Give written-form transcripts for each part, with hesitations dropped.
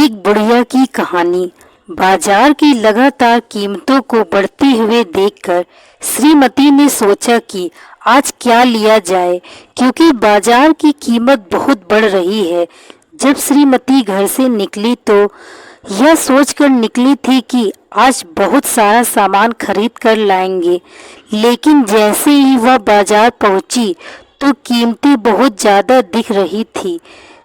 एक बुढ़िया की कहानी। बाजार की लगातार कीमतों को बढ़ते हुए देखकर श्रीमती ने सोचा कि आज क्या लिया जाए, क्योंकि बाजार की कीमत बहुत बढ़ रही है। जब श्रीमती घर से निकली तो यह सोचकर निकली थी कि आज बहुत सारा सामान खरीद कर लाएंगे, लेकिन जैसे ही वह बाजार पहुंची तो कीमतें बहुत ज़्यादा दिख रही थी।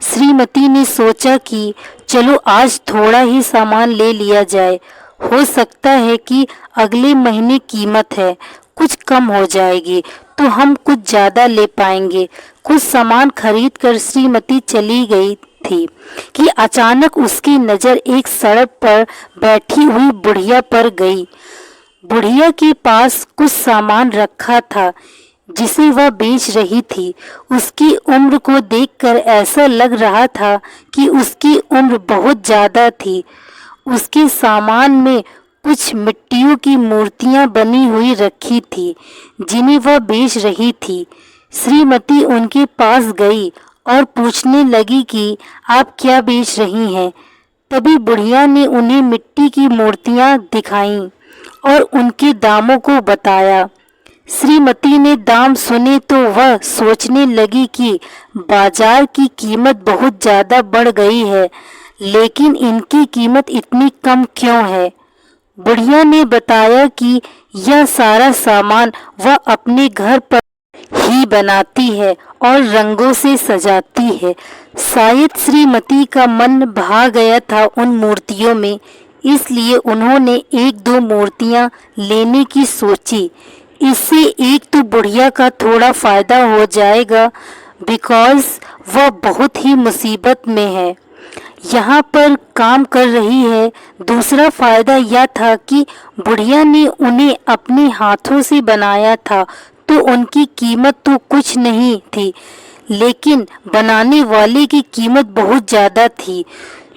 श्रीमती ने सोचा कि चलो आज थोड़ा ही सामान ले लिया जाए, हो सकता है कि अगले महीने कीमत है कुछ कम हो जाएगी तो हम कुछ ज़्यादा ले पाएंगे। कुछ सामान खरीद कर श्रीमती चली गई थी कि अचानक उसकी नज़र एक सड़क पर बैठी हुई बुढ़िया पर गई। बुढ़िया के पास कुछ सामान रखा था जिसे वह बेच रही थी। उसकी उम्र को देखकर ऐसा लग रहा था कि उसकी उम्र बहुत ज़्यादा थी। उसके सामान में कुछ मिट्टियों की मूर्तियां बनी हुई रखी थी जिन्हें वह बेच रही थी। श्रीमती उनके पास गई और पूछने लगी कि आप क्या बेच रही हैं। तभी बुढ़िया ने उन्हें मिट्टी की मूर्तियां दिखाईं और उनके दामों को बताया। श्रीमती ने दाम सुने तो वह सोचने लगी कि बाजार की कीमत बहुत ज़्यादा बढ़ गई है, लेकिन इनकी कीमत इतनी कम क्यों है। बुढ़िया ने बताया कि यह सारा सामान वह अपने घर पर ही बनाती है और रंगों से सजाती है। शायद श्रीमती का मन भा गया था उन मूर्तियों में, इसलिए उन्होंने एक दो मूर्तियां लेने की सोची। इससे एक तो बुढ़िया का थोड़ा फायदा हो जाएगा, बिकॉज वह बहुत ही मुसीबत में है, यहाँ पर काम कर रही है। दूसरा फायदा यह था कि बुढ़िया ने उन्हें अपने हाथों से बनाया था तो उनकी कीमत तो कुछ नहीं थी, लेकिन बनाने वाले की कीमत बहुत ज़्यादा थी।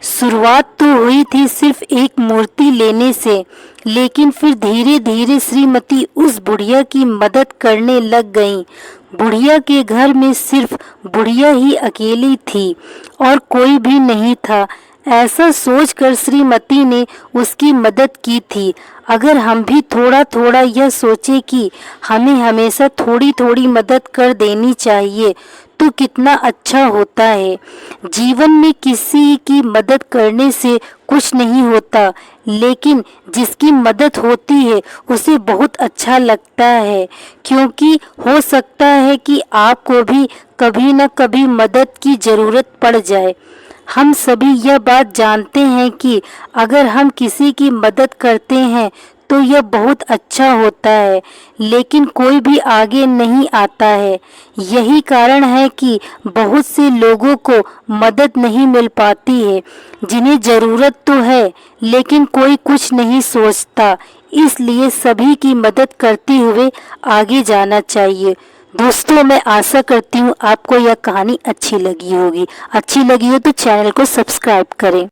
शुरुआत तो हुई थी सिर्फ एक मूर्ति लेने से, लेकिन फिर धीरे धीरे श्रीमती उस बुढ़िया की मदद करने लग गईं। बुढ़िया के घर में सिर्फ बुढ़िया ही अकेली थी और कोई भी नहीं था। ऐसा सोचकर श्रीमती ने उसकी मदद की थी। अगर हम भी थोड़ा थोड़ा यह सोचे कि हमें हमेशा थोड़ी थोड़ी मदद कर देनी चाहिए तो कितना अच्छा होता है। जीवन में किसी की मदद करने से कुछ नहीं होता, लेकिन जिसकी मदद होती है उसे बहुत अच्छा लगता है, क्योंकि हो सकता है कि आपको भी कभी न कभी मदद की ज़रूरत पड़ जाए। हम सभी यह बात जानते हैं कि अगर हम किसी की मदद करते हैं तो यह बहुत अच्छा होता है, लेकिन कोई भी आगे नहीं आता है। यही कारण है कि बहुत से लोगों को मदद नहीं मिल पाती है, जिन्हें ज़रूरत तो है लेकिन कोई कुछ नहीं सोचता। इसलिए सभी की मदद करते हुए आगे जाना चाहिए। दोस्तों, मैं आशा करती हूँ आपको यह कहानी अच्छी लगी होगी। अच्छी लगी हो तो चैनल को सब्सक्राइब करें।